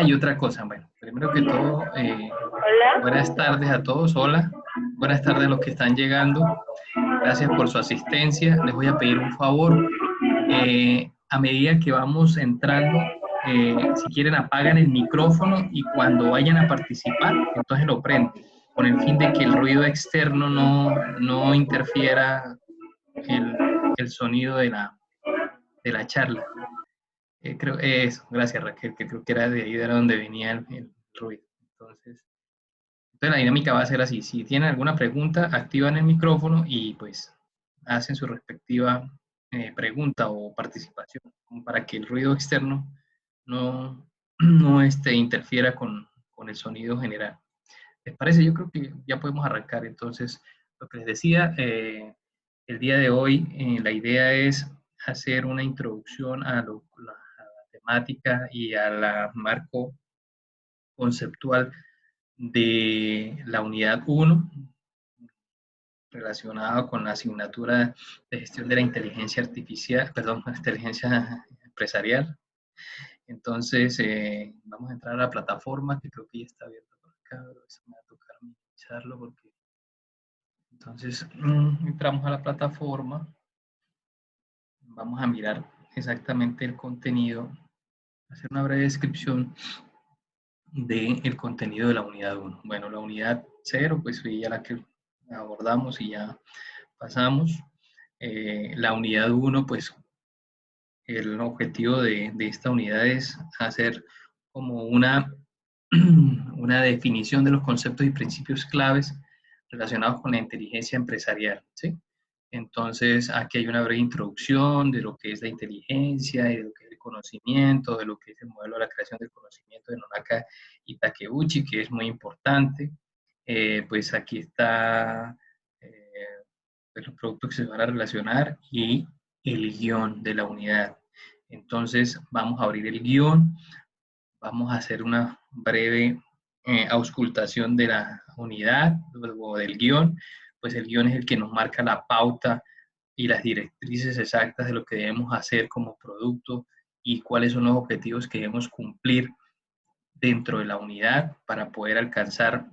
Y otra cosa, bueno, primero que todo, Hola. buenas tardes a todos, hola, buenas tardes a los que están llegando, gracias por su asistencia, les voy a pedir un favor, a medida que vamos entrando, si quieren apagan el micrófono y cuando vayan a participar, entonces lo prenden, con el fin de que el ruido externo no interfiera el sonido de la charla. Creo eso, gracias Raquel, que creo que era de ahí de donde venía el ruido. Entonces la dinámica va a ser así, si tienen alguna pregunta, activan el micrófono y pues hacen su respectiva pregunta o participación, como para que el ruido externo no interfiera con el sonido general. ¿Les parece? Yo creo que ya podemos arrancar. Entonces, lo que les decía, el día de hoy la idea es hacer una introducción a la temática y al marco conceptual de la unidad 1 relacionada con la asignatura de gestión de la inteligencia artificial, perdón, inteligencia empresarial. Entonces, vamos a entrar a la plataforma, que creo que ya está abierta por acá, pero eso me va a tocar minimizarlo porque entonces entramos a la plataforma, vamos a mirar exactamente el contenido, hacer una breve descripción del contenido de la unidad 1. Bueno, la unidad 0, pues fue ya la que abordamos y ya pasamos. La unidad 1, pues el objetivo de esta unidad es hacer como una definición de los conceptos y principios claves relacionados con la inteligencia empresarial, ¿sí? Entonces, aquí hay una breve introducción de lo que es la inteligencia, de lo que es el conocimiento, de lo que es el modelo de la creación del conocimiento de Nonaka y Takeuchi, que es muy importante. Pues aquí está pues los productos que se van a relacionar y el guión de la unidad. Entonces, vamos a abrir el guión, vamos a hacer una breve auscultación de la unidad o del guión, pues el guión es el que nos marca la pauta y las directrices exactas de lo que debemos hacer como producto y cuáles son los objetivos que debemos cumplir dentro de la unidad para poder alcanzar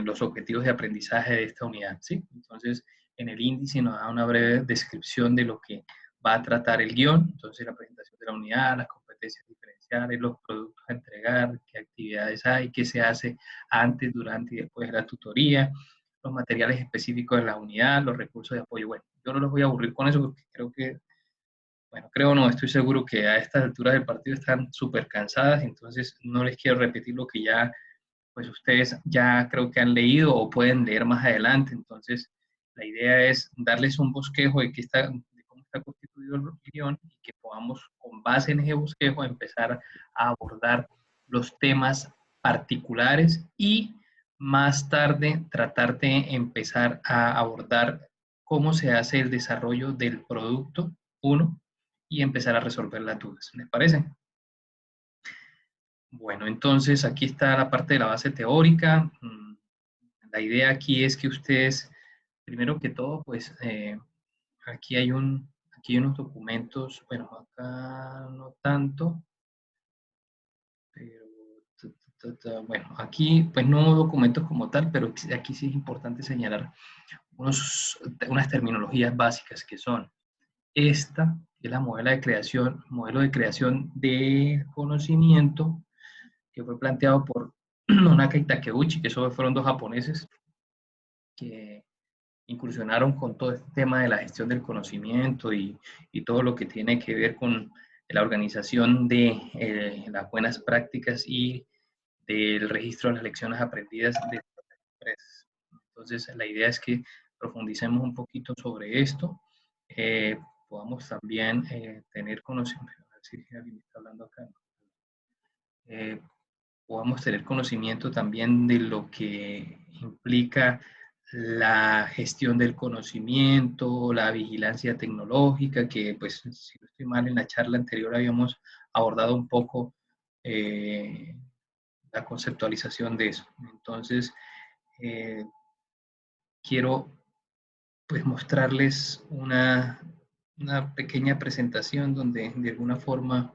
los objetivos de aprendizaje de esta unidad, ¿sí? Entonces, en el índice nos da una breve descripción de lo que va a tratar el guión, entonces la presentación de la unidad, las competencias diferenciales, los productos a entregar, qué actividades hay, qué se hace antes, durante y después de la tutoría, los materiales específicos de la unidad, los recursos de apoyo. Bueno, yo no los voy a aburrir con eso porque creo que bueno, creo no, estoy seguro que a estas alturas del partido están súper cansadas, entonces no les quiero repetir lo que ya, pues ustedes ya creo que han leído o pueden leer más adelante. Entonces, la idea es darles un bosquejo de cómo está constituido el guión y que podamos, con base en ese bosquejo, empezar a abordar los temas particulares y más tarde tratar de empezar a abordar cómo se hace el desarrollo del producto, uno, y empezar a resolver las dudas. ¿Les parece? Bueno, entonces aquí está la parte de la base teórica. La idea aquí es que ustedes, primero que todo, pues aquí aquí hay unos documentos, bueno, acá no tanto, pero bueno, aquí pues no documentos como tal, pero aquí sí es importante señalar unas terminologías básicas que son esta, que es la modelo de creación de conocimiento, que fue planteado por Nonaka y Takeuchi, que fueron dos japoneses que incursionaron con todo este tema de la gestión del conocimiento y todo lo que tiene que ver con la organización de las buenas prácticas y del registro de las lecciones aprendidas de las empresas. Entonces, la idea es que profundicemos un poquito sobre esto, eh, podamos también tener conocimiento, a ver si alguien está hablando acá, eh, podamos tener conocimiento también de lo que implica la gestión del conocimiento, la vigilancia tecnológica, que pues si no estoy mal en la charla anterior habíamos abordado un poco la conceptualización de eso. Entonces, eh, quiero pues mostrarles una pequeña presentación donde de alguna forma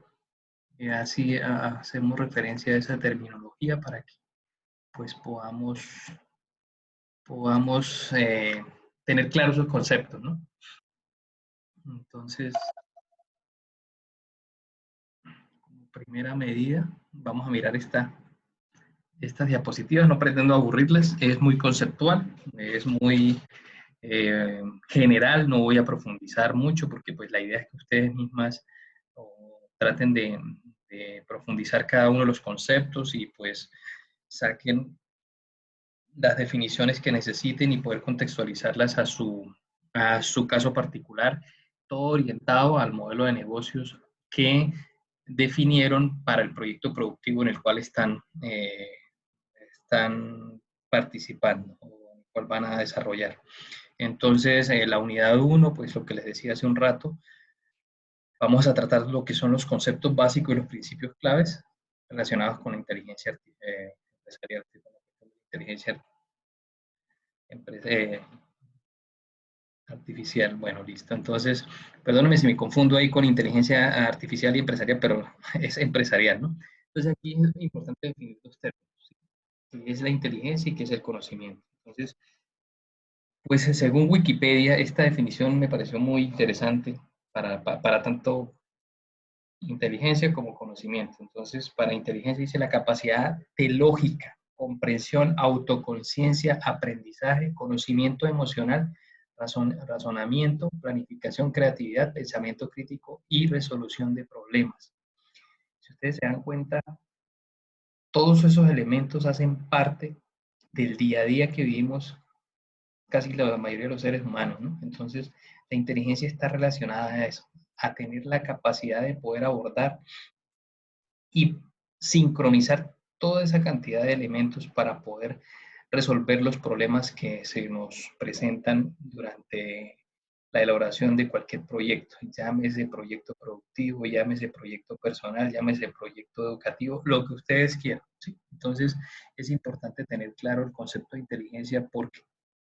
Así hacemos referencia a esa terminología para que pues podamos tener claros los conceptos, ¿no? Entonces, como primera medida, vamos a mirar estas diapositivas. No pretendo aburrirles, es muy conceptual, es muy general, no voy a profundizar mucho porque pues la idea es que ustedes mismas traten de profundizar cada uno de los conceptos y pues saquen las definiciones que necesiten y poder contextualizarlas a su caso particular, todo orientado al modelo de negocios que definieron para el proyecto productivo en el cual están participando o en el cual van a desarrollar. Entonces, la unidad 1, pues lo que les decía hace un rato, vamos a tratar lo que son los conceptos básicos y los principios claves relacionados con la inteligencia empresarial, inteligencia artificial. Bueno, listo. Entonces, perdóname si me confundo ahí con inteligencia artificial y empresarial, pero es empresarial, ¿no? Entonces, aquí es importante definir los términos, ¿sí? ¿Qué es la inteligencia y qué es el conocimiento? Entonces, pues según Wikipedia, esta definición me pareció muy interesante para tanto inteligencia como conocimiento. Entonces, para inteligencia dice la capacidad de lógica, comprensión, autoconciencia, aprendizaje, conocimiento emocional, razonamiento, planificación, creatividad, pensamiento crítico y resolución de problemas. Si ustedes se dan cuenta, todos esos elementos hacen parte del día a día que vivimos casi la mayoría de los seres humanos, ¿no? Entonces, la inteligencia está relacionada a eso, a tener la capacidad de poder abordar y sincronizar toda esa cantidad de elementos para poder resolver los problemas que se nos presentan durante la elaboración de cualquier proyecto, llámese proyecto productivo, llámese proyecto personal, llámese proyecto educativo, lo que ustedes quieran, ¿sí? Entonces, es importante tener claro el concepto de inteligencia porque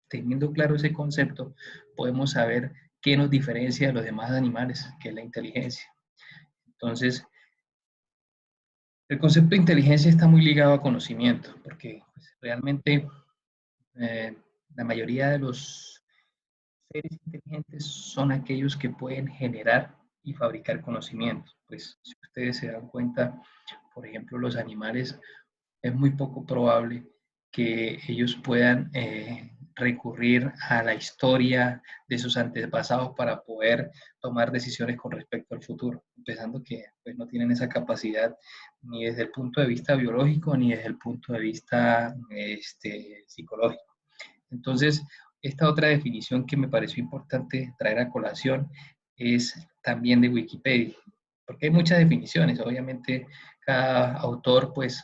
teniendo claro ese concepto, podemos saber qué nos diferencia de los demás animales, que es la inteligencia. Entonces, el concepto de inteligencia está muy ligado a conocimiento, porque pues, realmente eh, la mayoría de los seres inteligentes son aquellos que pueden generar y fabricar conocimiento. Pues si ustedes se dan cuenta, por ejemplo, los animales, es muy poco probable que ellos puedan recurrir a la historia de sus antepasados para poder tomar decisiones con respecto al futuro, empezando que pues, no tienen esa capacidad ni desde el punto de vista biológico ni desde el punto de vista psicológico. Entonces, esta otra definición que me pareció importante traer a colación es también de Wikipedia, porque hay muchas definiciones, obviamente cada autor pues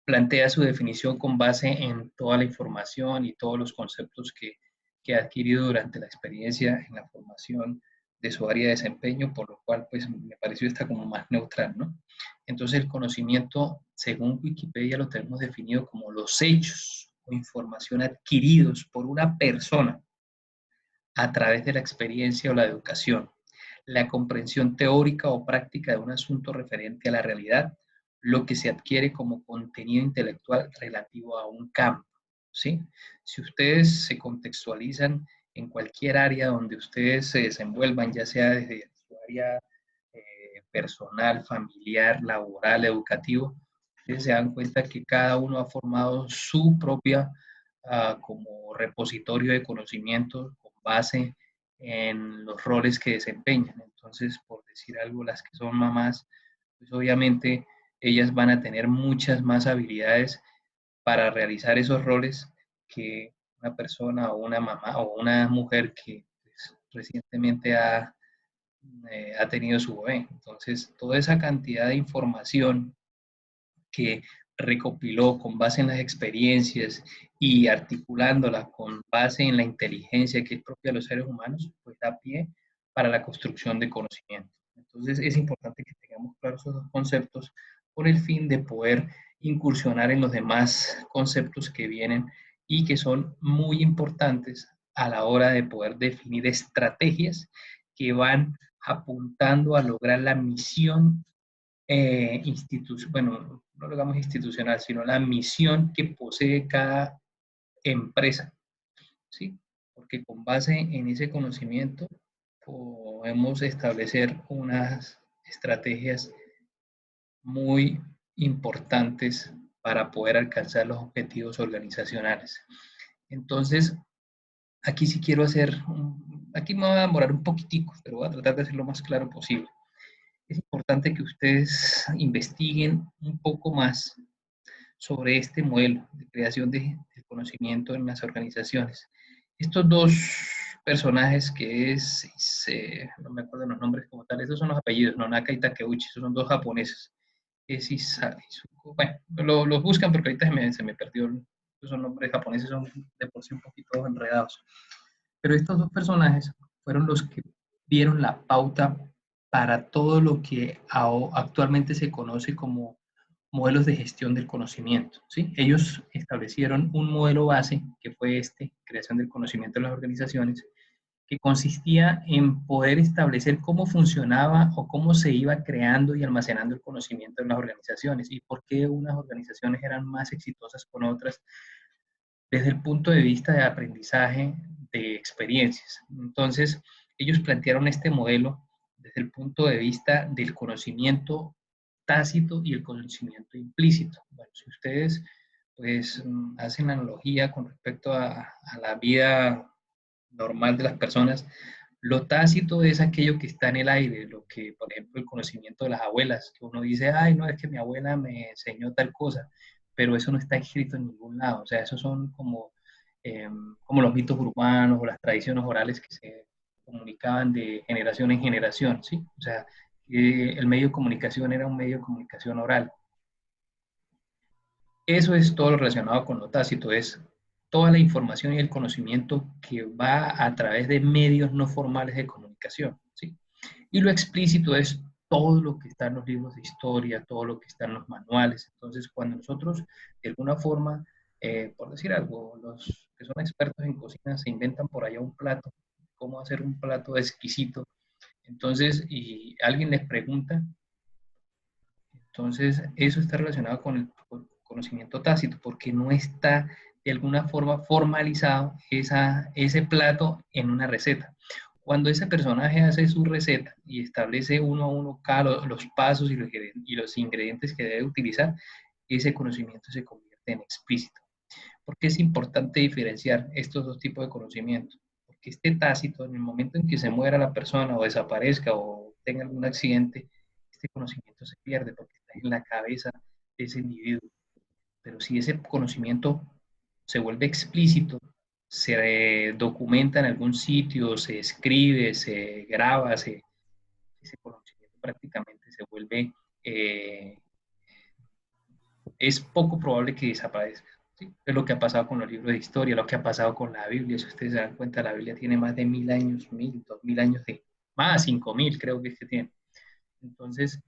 plantea su definición con base en toda la información y todos los conceptos que ha adquirido durante la experiencia en la formación de su área de desempeño, por lo cual pues me pareció esta como más neutral, ¿no? Entonces el conocimiento, según Wikipedia, lo tenemos definido como los hechos o información adquiridos por una persona a través de la experiencia o la educación, la comprensión teórica o práctica de un asunto referente a la realidad, lo que se adquiere como contenido intelectual relativo a un campo, ¿sí? Si ustedes se contextualizan en cualquier área donde ustedes se desenvuelvan, ya sea desde su área personal, familiar, laboral, educativo, ustedes se dan cuenta que cada uno ha formado su propia como repositorio de conocimientos con base en los roles que desempeñan. Entonces, por decir algo, las que son mamás, pues obviamente ellas van a tener muchas más habilidades para realizar esos roles que una persona o una mamá o una mujer que pues, recientemente ha tenido su bebé. Entonces, toda esa cantidad de información que recopiló con base en las experiencias y articulándolas con base en la inteligencia que es propia de los seres humanos, pues da pie para la construcción de conocimiento. Entonces es importante que tengamos claros esos dos conceptos con el fin de poder incursionar en los demás conceptos que vienen y que son muy importantes a la hora de poder definir estrategias que van apuntando a lograr la misión bueno, no lo digamos institucional, sino la misión que posee cada empresa, ¿sí? Porque con base en ese conocimiento podemos establecer unas estrategias muy importantes para poder alcanzar los objetivos organizacionales. Entonces, aquí sí quiero aquí me voy a demorar un poquitico, pero voy a tratar de hacerlo lo más claro posible. Es importante que ustedes investiguen un poco más sobre este modelo de creación de conocimiento en las organizaciones. Estos dos personajes no me acuerdo los nombres como tal, estos son los apellidos, Nonaka y Takeuchi, son dos japoneses. Es bueno, los buscan porque ahorita se me perdió, esos nombres japoneses son de por sí un poquito enredados. Pero estos dos personajes fueron los que dieron la pauta para todo lo que actualmente se conoce como modelos de gestión del conocimiento, ¿sí? Ellos establecieron un modelo base, que fue creación del conocimiento en las organizaciones, que consistía en poder establecer cómo funcionaba o cómo se iba creando y almacenando el conocimiento en las organizaciones y por qué unas organizaciones eran más exitosas con otras desde el punto de vista de aprendizaje de experiencias. Entonces, ellos plantearon este modelo desde el punto de vista del conocimiento tácito y el conocimiento implícito. Bueno, si ustedes pues hacen analogía con respecto a la vida normal de las personas, lo tácito es aquello que está en el aire, lo que, por ejemplo, el conocimiento de las abuelas, que uno dice, ay, no, es que mi abuela me enseñó tal cosa, pero eso no está escrito en ningún lado. O sea, esos son como los mitos urbanos o las tradiciones orales que se comunicaban de generación en generación, ¿sí? O sea, el medio de comunicación era un medio de comunicación oral. Eso es todo lo relacionado con lo tácito, es toda la información y el conocimiento que va a través de medios no formales de comunicación, ¿sí? Y lo explícito es todo lo que está en los libros de historia, todo lo que está en los manuales. Entonces, cuando nosotros, de alguna forma, por decir algo, los que son expertos en cocina se inventan por allá un plato, cómo hacer un plato exquisito. Entonces, y alguien les pregunta, entonces eso está relacionado con el conocimiento tácito, porque no está de alguna forma formalizado ese plato en una receta. Cuando ese personaje hace su receta y establece uno a uno los pasos y los ingredientes que debe utilizar, ese conocimiento se convierte en explícito. ¿Por qué es importante diferenciar estos dos tipos de conocimiento? Porque este tácito, en el momento en que se muera la persona o desaparezca o tenga algún accidente, este conocimiento se pierde porque está en la cabeza de ese individuo. Pero si ese conocimiento se vuelve explícito, se documenta en algún sitio, se escribe, se graba, ese conocimiento prácticamente se vuelve, es poco probable que desaparezca. ¿Sí? Es lo que ha pasado con los libros de historia, lo que ha pasado con la Biblia. Si ustedes se dan cuenta, la Biblia tiene más de 1000 años, 2000 años más, 5000 creo que es que tiene. Entonces,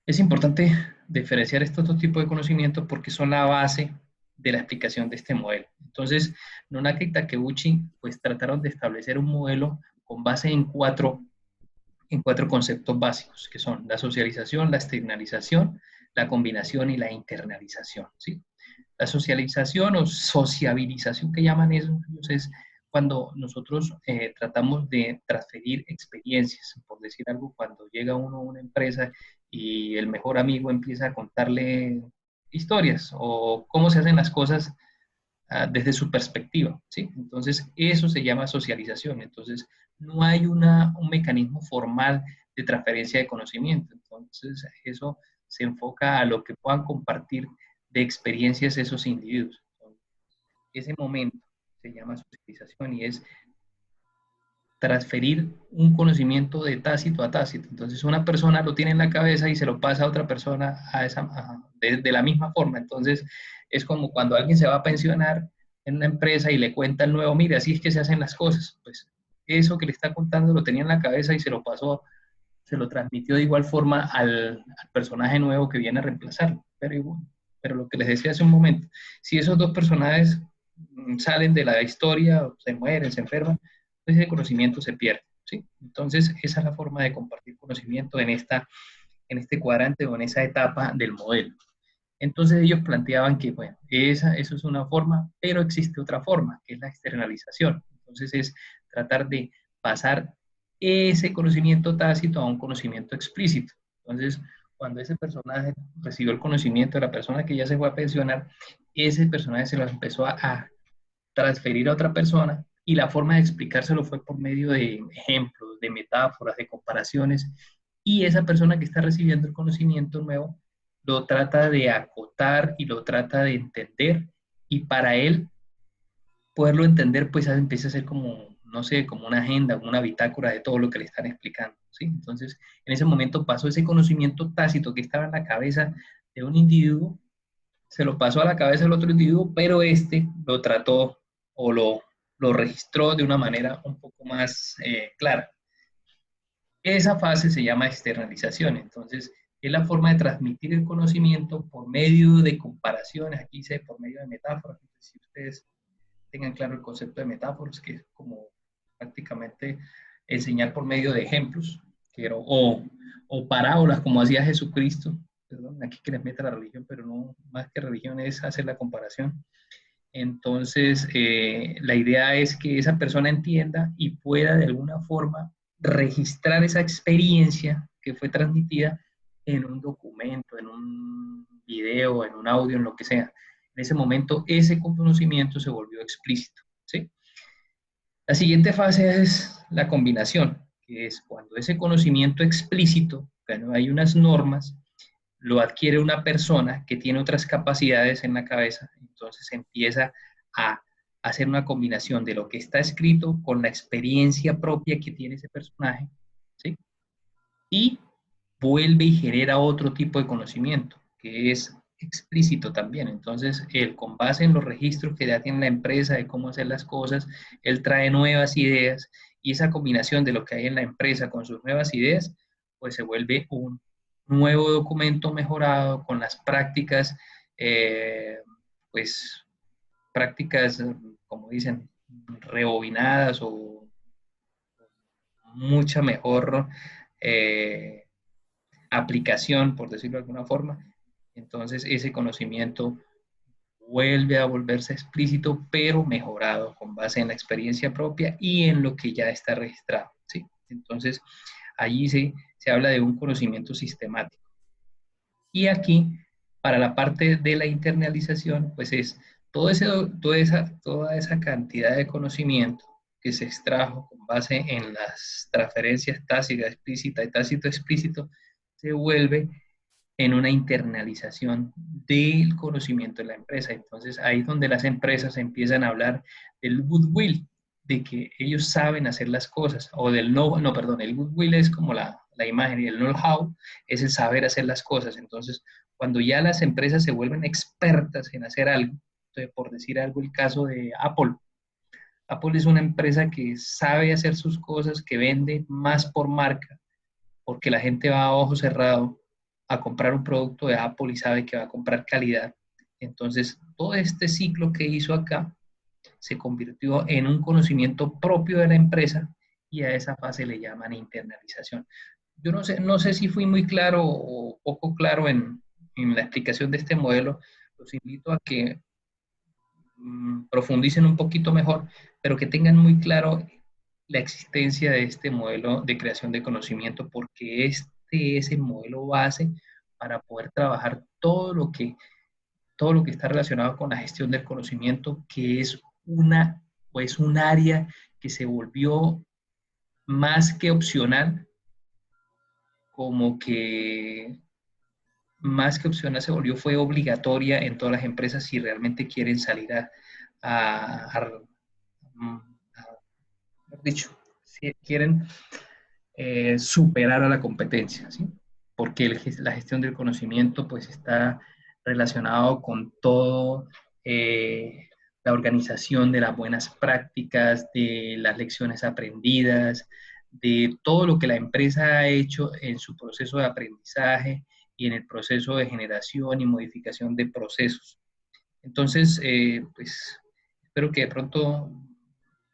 es importante diferenciar estos dos tipos de conocimientos porque son la base de la explicación de este modelo. Entonces, Nonaka y Takeuchi pues trataron de establecer un modelo con base en cuatro conceptos básicos, que son la socialización, la externalización, la combinación y la internalización, ¿sí? La socialización o sociabilización que llaman ellos es cuando nosotros tratamos de transferir experiencias, por decir algo, cuando llega uno a una empresa y el mejor amigo empieza a contarle historias o cómo se hacen las cosas desde su perspectiva, ¿sí? Entonces, eso se llama socialización. Entonces, no hay un mecanismo formal de transferencia de conocimiento. Entonces, eso se enfoca a lo que puedan compartir de experiencias esos individuos. Ese momento se llama socialización y es transferir un conocimiento de tácito a tácito. Entonces, una persona lo tiene en la cabeza y se lo pasa a otra persona de la misma forma. Entonces, es como cuando alguien se va a pensionar en una empresa y le cuenta al nuevo, mire, así es que se hacen las cosas. Pues eso que le está contando lo tenía en la cabeza y se lo pasó, se lo transmitió de igual forma al personaje nuevo que viene a reemplazarlo. Pero lo que les decía hace un momento, si esos dos personajes salen de la historia, se mueren, se enferman, ese conocimiento se pierde, ¿sí? Entonces, esa es la forma de compartir conocimiento en en este cuadrante o en esa etapa del modelo. Entonces ellos planteaban que, bueno, eso es una forma, pero existe otra forma, que es la externalización. Entonces es tratar de pasar ese conocimiento tácito a un conocimiento explícito. Entonces, cuando ese personaje recibió el conocimiento de la persona que ya se fue a pensionar, ese personaje se lo empezó a transferir a otra persona y la forma de explicárselo fue por medio de ejemplos, de metáforas, de comparaciones, y esa persona que está recibiendo el conocimiento nuevo lo trata de acotar y lo trata de entender, y para él poderlo entender, pues empieza a ser como, no sé, como una agenda, una bitácora de todo lo que le están explicando, ¿sí? Entonces, en ese momento pasó ese conocimiento tácito que estaba en la cabeza de un individuo, se lo pasó a la cabeza del otro individuo, pero este lo trató o lo registró de una manera un poco más clara. Esa fase se llama externalización. Entonces, es la forma de transmitir el conocimiento por medio de comparaciones, aquí dice por medio de metáforas. Entonces, si ustedes tengan claro el concepto de metáforas, que es como prácticamente enseñar por medio de ejemplos, o parábolas, como hacía Jesucristo. Perdón, aquí que les meta la religión, pero no más que religión es hacer la comparación. Entonces, la idea es que esa persona entienda y pueda de alguna forma registrar esa experiencia que fue transmitida en un documento, en un video, en un audio, en lo que sea. En ese momento, ese conocimiento se volvió explícito, ¿sí? La siguiente fase es la combinación, que es cuando ese conocimiento explícito, cuando hay unas normas, lo adquiere una persona que tiene otras capacidades en la cabeza, entonces empieza a hacer una combinación de lo que está escrito con la experiencia propia que tiene ese personaje, ¿sí? Y vuelve y genera otro tipo de conocimiento, que es explícito también. Entonces, él, con base en los registros que ya tiene la empresa de cómo hacer las cosas, él trae nuevas ideas, y esa combinación de lo que hay en la empresa con sus nuevas ideas, pues se vuelve un nuevo documento mejorado con las prácticas, pues prácticas, como dicen, rebobinadas o mucha mejor aplicación, por decirlo de alguna forma. Entonces, ese conocimiento vuelve a volverse explícito, pero mejorado con base en la experiencia propia y en lo que ya está registrado, ¿sí? Entonces, allí se habla de un conocimiento sistemático. Y aquí, para la parte de la internalización, pues es toda esa cantidad de conocimiento que se extrajo con base en las transferencias tácita, explícita y tácito explícito, se vuelve en una internalización del conocimiento de la empresa. Entonces, ahí es donde las empresas empiezan a hablar del goodwill, de que ellos saben hacer las cosas, o del no, perdón, el goodwill es como la imagen, y el know-how es el saber hacer las cosas. Entonces, cuando ya las empresas se vuelven expertas en hacer algo, entonces, por decir algo, el caso de Apple. Apple es una empresa que sabe hacer sus cosas, que vende más por marca, porque la gente va a ojo cerrado a comprar un producto de Apple y sabe que va a comprar calidad. Entonces, todo este ciclo que hizo acá se convirtió en un conocimiento propio de la empresa, y a esa fase le llaman internalización. Yo no sé si fui muy claro o poco claro en la explicación de este modelo. Los invito a que profundicen un poquito mejor, pero que tengan muy claro la existencia de este modelo de creación de conocimiento, porque este es el modelo base para poder trabajar todo lo que está relacionado con la gestión del conocimiento, que es pues un área que se volvió más que opcional, como que más que opcional se volvió, fue obligatoria en todas las empresas si realmente quieren salir a dicho, si quieren superar a la competencia, ¿sí? Porque la gestión del conocimiento pues está relacionado con todo, la organización de las buenas prácticas, de las lecciones aprendidas, de todo lo que la empresa ha hecho en su proceso de aprendizaje y en el proceso de generación y modificación de procesos. Entonces, pues espero que de pronto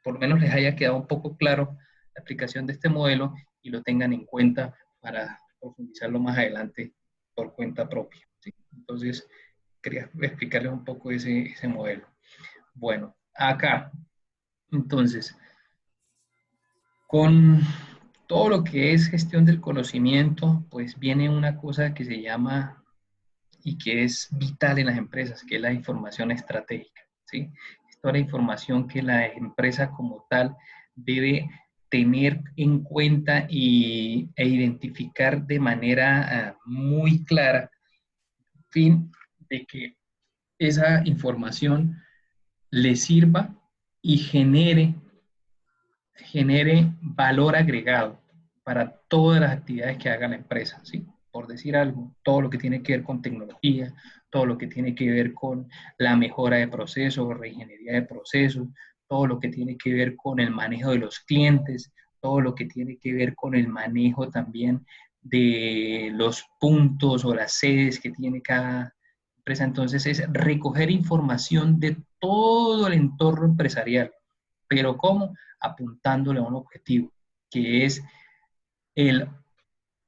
por lo menos les haya quedado un poco claro la aplicación de este modelo y lo tengan en cuenta para profundizarlo más adelante por cuenta propia, ¿sí? Entonces, quería explicarles un poco ese modelo. Bueno, acá, entonces, con todo lo que es gestión del conocimiento, pues viene una cosa que se llama y que es vital en las empresas, que es la información estratégica, ¿sí? Toda la información que la empresa como tal debe tener en cuenta e identificar de manera muy clara, fin de que esa información le sirva y genere valor agregado para todas las actividades que haga la empresa, ¿sí? Por decir algo, todo lo que tiene que ver con tecnología, todo lo que tiene que ver con la mejora de procesos, reingeniería de procesos, todo lo que tiene que ver con el manejo de los clientes, todo lo que tiene que ver con el manejo también de los puntos o las sedes que tiene cada empresa. Entonces es recoger información de todo el entorno empresarial. ¿Pero cómo? Apuntándole a un objetivo, que es el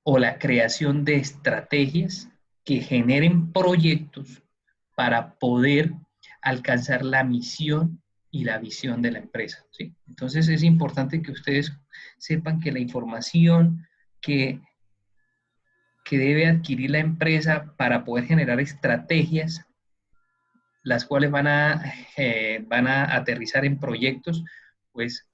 o la creación de estrategias que generen proyectos para poder alcanzar la misión y la visión de la empresa, ¿sí? Entonces es importante que ustedes sepan que la información que debe adquirir la empresa para poder generar estrategias, las cuales van a aterrizar en proyectos, pues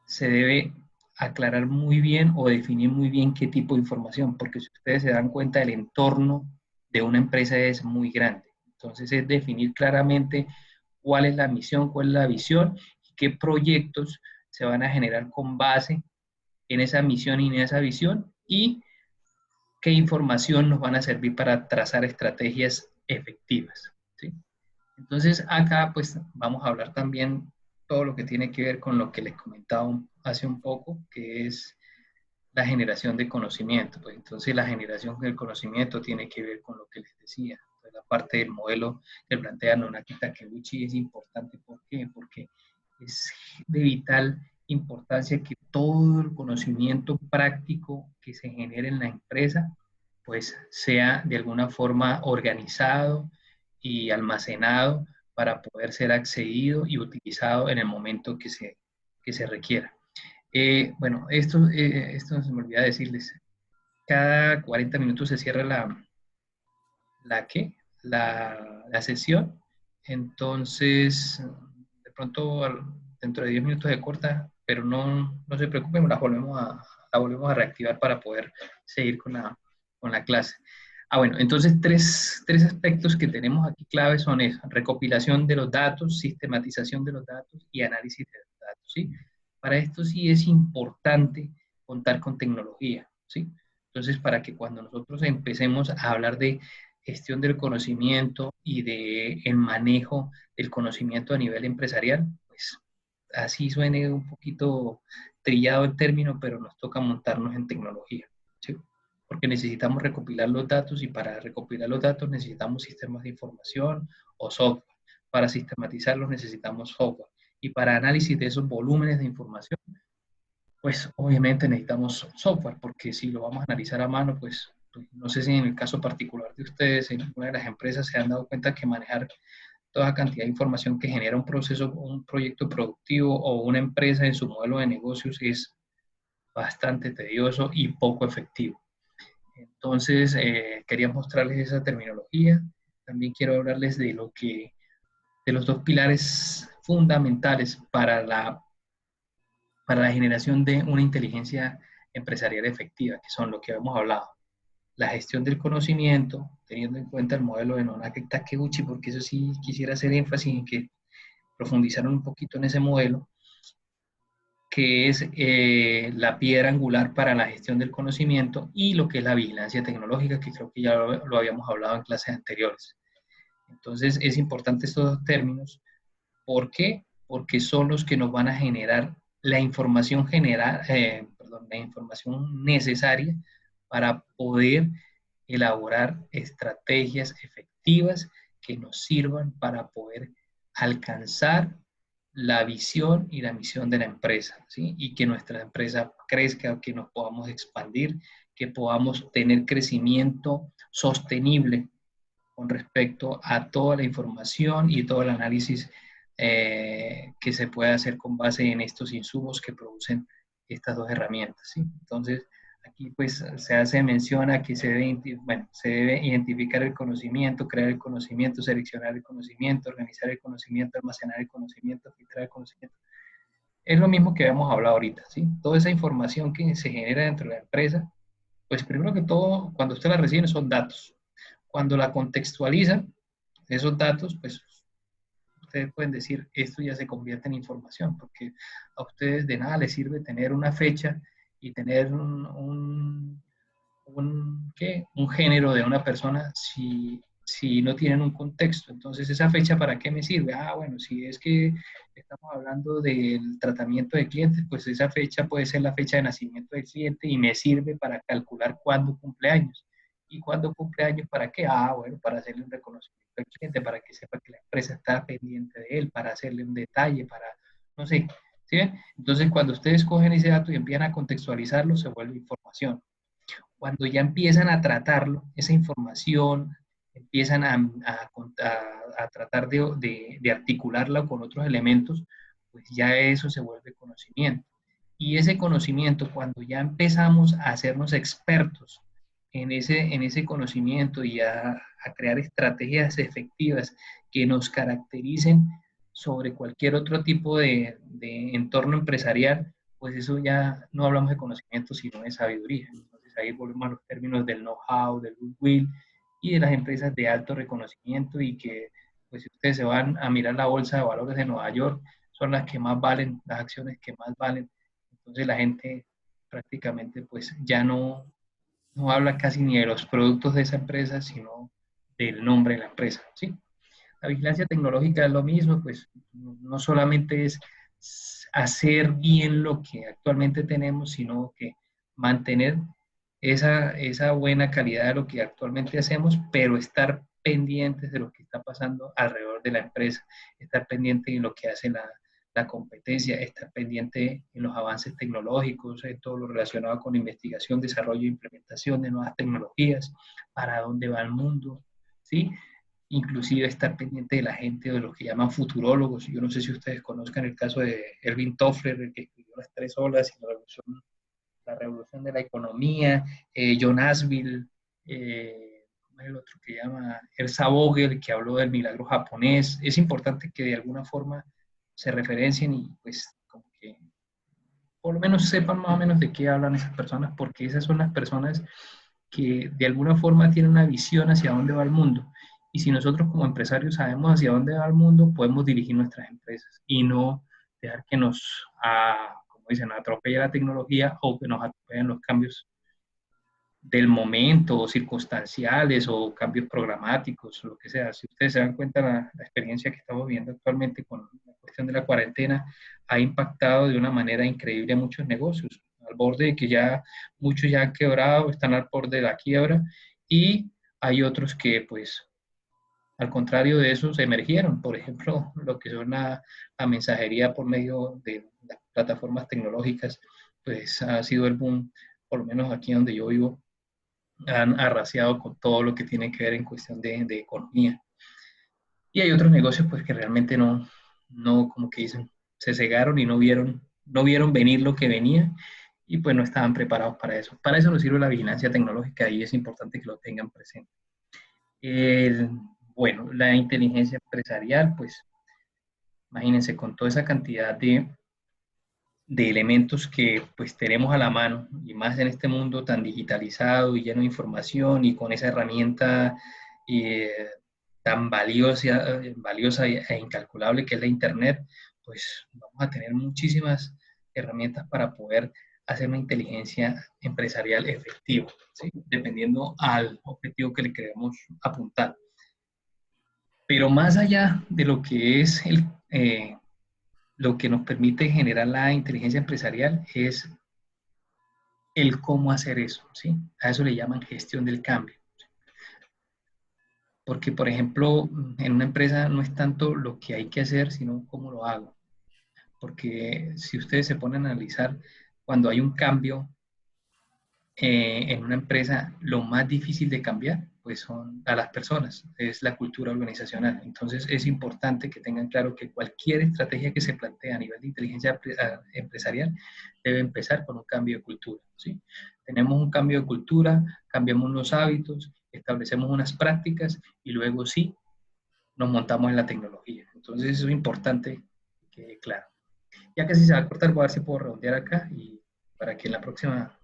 se debe aclarar muy bien o definir muy bien qué tipo de información, porque si ustedes se dan cuenta, el entorno de una empresa es muy grande. Entonces es definir claramente cuál es la misión, cuál es la visión y qué proyectos se van a generar con base en esa misión y en esa visión y qué información nos van a servir para trazar estrategias efectivas, ¿sí? Entonces, acá pues vamos a hablar también todo lo que tiene que ver con lo que les comentaba hace un poco, que es la generación de conocimiento. Pues entonces la generación del conocimiento tiene que ver con lo que les decía. Entonces, la parte del modelo que plantea Nonaki Takeuchi es importante. ¿Por qué? Porque es de vital importancia que todo el conocimiento práctico que se genere en la empresa pues sea de alguna forma organizado y almacenado para poder ser accedido y utilizado en el momento que se requiera. Bueno, esto se me olvidaba decirles. Cada 40 minutos se cierra la, ¿qué? La sesión. Entonces, de pronto, dentro de 10 minutos de corta, pero no se preocupen, la volvemos a reactivar para poder seguir con la clase. Bueno, entonces tres aspectos que tenemos aquí clave son eso, recopilación de los datos, sistematización de los datos y análisis de los datos, ¿sí? Para esto sí es importante contar con tecnología, ¿sí? Entonces, para que cuando nosotros empecemos a hablar de gestión del conocimiento y de el manejo del conocimiento a nivel empresarial, pues así suene un poquito trillado el término, pero nos toca montarnos en tecnología, ¿sí? Porque necesitamos recopilar los datos y para recopilar los datos necesitamos sistemas de información o software. Para sistematizarlos necesitamos software. Y para análisis de esos volúmenes de información, pues obviamente necesitamos software, porque si lo vamos a analizar a mano, pues no sé si en el caso particular de ustedes, en alguna de las empresas se han dado cuenta que manejar toda cantidad de información que genera un proceso, un proyecto productivo o una empresa en su modelo de negocios es bastante tedioso y poco efectivo. Entonces, quería mostrarles esa terminología. También quiero hablarles de los dos pilares fundamentales para la generación de una inteligencia empresarial efectiva, que son lo que hemos hablado. La gestión del conocimiento, teniendo en cuenta el modelo de Nonaki Takeuchi, porque eso sí quisiera hacer énfasis en que profundizaron un poquito en ese modelo, que es la piedra angular para la gestión del conocimiento y lo que es la vigilancia tecnológica, que creo que ya lo habíamos hablado en clases anteriores. Entonces es importante estos dos términos. ¿Por qué? Porque son los que nos van a generar la información la información necesaria para poder elaborar estrategias efectivas que nos sirvan para poder alcanzar la visión y la misión de la empresa, ¿sí? Y que nuestra empresa crezca, que nos podamos expandir, que podamos tener crecimiento sostenible con respecto a toda la información y todo el análisis que se puede hacer con base en estos insumos que producen estas dos herramientas, ¿sí? Entonces, aquí pues se hace mención a que se debe identificar el conocimiento, crear el conocimiento, seleccionar el conocimiento, organizar el conocimiento, almacenar el conocimiento, filtrar el conocimiento. Es lo mismo que habíamos hablado ahorita, ¿sí? Toda esa información que se genera dentro de la empresa, pues primero que todo, cuando usted la recibe son datos. Cuando la contextualiza, esos datos, pues ustedes pueden decir, esto ya se convierte en información, porque a ustedes de nada les sirve tener una fecha y tener un género de una persona si no tienen un contexto. Entonces, ¿esa fecha para qué me sirve? Ah, bueno, si es que estamos hablando del tratamiento de clientes, pues esa fecha puede ser la fecha de nacimiento del cliente y me sirve para calcular cuándo cumple años. ¿Y cuándo cumple años para qué? Ah, bueno, para hacerle un reconocimiento al cliente, para que sepa que la empresa está pendiente de él, para hacerle un detalle, para, no sé, ¿sí ven? Entonces, cuando ustedes cogen ese dato y empiezan a contextualizarlo, se vuelve información. Cuando ya empiezan a tratarlo, esa información, empiezan a tratar de articularla con otros elementos, pues ya eso se vuelve conocimiento. Y ese conocimiento, cuando ya empezamos a hacernos expertos en ese conocimiento y a crear estrategias efectivas que nos caractericen sobre cualquier otro tipo de entorno empresarial, pues eso ya no hablamos de conocimiento, sino de sabiduría. Entonces ahí volvemos a los términos del know-how, del goodwill y de las empresas de alto reconocimiento y que, pues si ustedes se van a mirar la bolsa de valores de Nueva York, son las que más valen, las acciones que más valen. Entonces la gente prácticamente pues ya no habla casi ni de los productos de esa empresa, sino del nombre de la empresa, ¿sí? La vigilancia tecnológica es lo mismo, pues no solamente es hacer bien lo que actualmente tenemos, sino que mantener esa buena calidad de lo que actualmente hacemos, pero estar pendientes de lo que está pasando alrededor de la empresa, estar pendiente de lo que hace la competencia, estar pendiente en los avances tecnológicos, en todo lo relacionado con investigación, desarrollo e implementación de nuevas tecnologías, para dónde va el mundo, ¿sí? Inclusive estar pendiente de la gente, de los que llaman futurólogos. Yo no sé si ustedes conozcan el caso de Erwin Toffler, el que escribió Las Tres Olas y la revolución de la economía, John Asville, ¿cómo es el otro que llama? Elsa Vogel, que habló del milagro japonés. Es importante que de alguna forma se referencien y pues como que por lo menos sepan más o menos de qué hablan esas personas, porque esas son las personas que de alguna forma tienen una visión hacia dónde va el mundo. Y si nosotros como empresarios sabemos hacia dónde va el mundo, podemos dirigir nuestras empresas y no dejar que como dicen, atropelle la tecnología o que nos atropellen los cambios del momento, o circunstanciales, o cambios programáticos, o lo que sea. Si ustedes se dan cuenta, la experiencia que estamos viendo actualmente con la cuestión de la cuarentena ha impactado de una manera increíble a muchos negocios, al borde de que ya muchos ya han quebrado, están al borde de la quiebra, y hay otros que, pues, al contrario de eso, se emergieron. Por ejemplo, lo que son la mensajería por medio de las plataformas tecnológicas, pues ha sido el boom, por lo menos aquí donde yo vivo, han arraseado con todo lo que tiene que ver en cuestión de economía. Y hay otros negocios pues que realmente no como que dicen, se cegaron y no vieron venir lo que venía y pues no estaban preparados para eso. Para eso nos sirve la vigilancia tecnológica y es importante que lo tengan presente. El, bueno, la inteligencia empresarial, pues imagínense con toda esa cantidad de elementos que pues tenemos a la mano y más en este mundo tan digitalizado y lleno de información y con esa herramienta eh, tan valiosa e incalculable que es la Internet, pues vamos a tener muchísimas herramientas para poder hacer una inteligencia empresarial efectiva, ¿sí? Dependiendo al objetivo que le queremos apuntar. Pero más allá de lo que es lo que nos permite generar la inteligencia empresarial es el cómo hacer eso, ¿sí? A eso le llaman gestión del cambio. Porque, por ejemplo, en una empresa no es tanto lo que hay que hacer, sino cómo lo hago. Porque si ustedes se ponen a analizar, cuando hay un cambio en una empresa lo más difícil de cambiar pues son a las personas, es la cultura organizacional. Entonces es importante que tengan claro que cualquier estrategia que se plantee a nivel de inteligencia empresarial debe empezar con un cambio de cultura. ¿Sí? Tenemos un cambio de cultura, cambiamos los hábitos, establecemos unas prácticas y luego sí nos montamos en la tecnología. Entonces eso es importante que quede claro. Ya casi se va a cortar, voy a ver si puedo redondear acá y para que en la próxima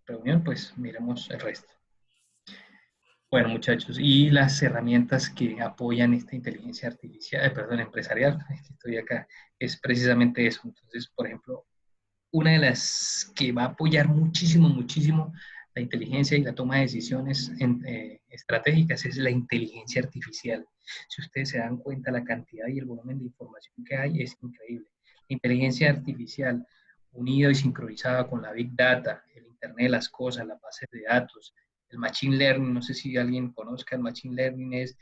reunión pues miremos el resto. Bueno, muchachos, y las herramientas que apoyan esta inteligencia artificial, perdón, empresarial, es que estoy acá, es precisamente eso. Entonces, por ejemplo, una de las que va a apoyar muchísimo, muchísimo la inteligencia y la toma de decisiones estratégicas es la inteligencia artificial. Si ustedes se dan cuenta, la cantidad y el volumen de información que hay es increíble. La inteligencia artificial unida y sincronizada con la Big Data, el Internet de las cosas, las bases de datos, el Machine Learning, no sé si alguien conozca el Machine Learning, es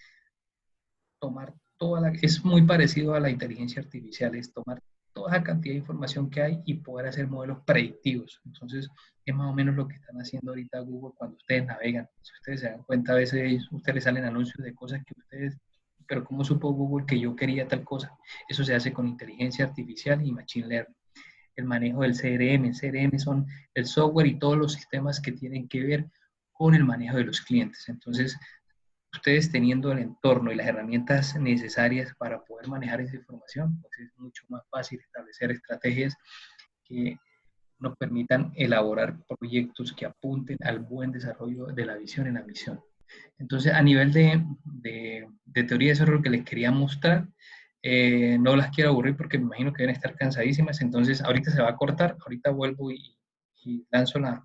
tomar toda la, es muy parecido a la inteligencia artificial, es tomar toda la cantidad de información que hay y poder hacer modelos predictivos. Entonces, es más o menos lo que están haciendo ahorita Google cuando ustedes navegan. Si ustedes se dan cuenta, a veces a ustedes les salen anuncios de cosas que ustedes, pero ¿cómo supo Google que yo quería tal cosa? Eso se hace con inteligencia artificial y machine learning. El manejo del CRM. El CRM son el software y todos los sistemas que tienen que ver con el manejo de los clientes. Entonces, ustedes teniendo el entorno y las herramientas necesarias para poder manejar esa información, pues es mucho más fácil establecer estrategias que nos permitan elaborar proyectos que apunten al buen desarrollo de la visión en la misión. Entonces, a nivel de teoría, eso es lo que les quería mostrar. No las quiero aburrir porque me imagino que deben estar cansadísimas, entonces ahorita se va a cortar, ahorita vuelvo y lanzo la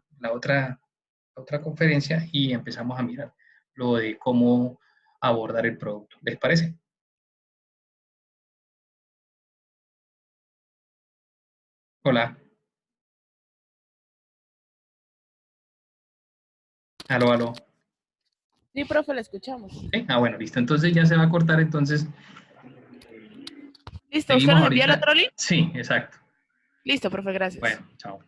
otra conferencia y empezamos a mirar lo de cómo abordar el producto. ¿Les parece? Hola, aló, aló. Sí, profe, la escuchamos. ¿Sí? Ah, bueno, listo. Entonces ya se va a cortar, entonces Listo, ¿usted seguimos nos envía el ahorita. otro link? Sí, exacto. Listo, profe, gracias. Bueno, chao.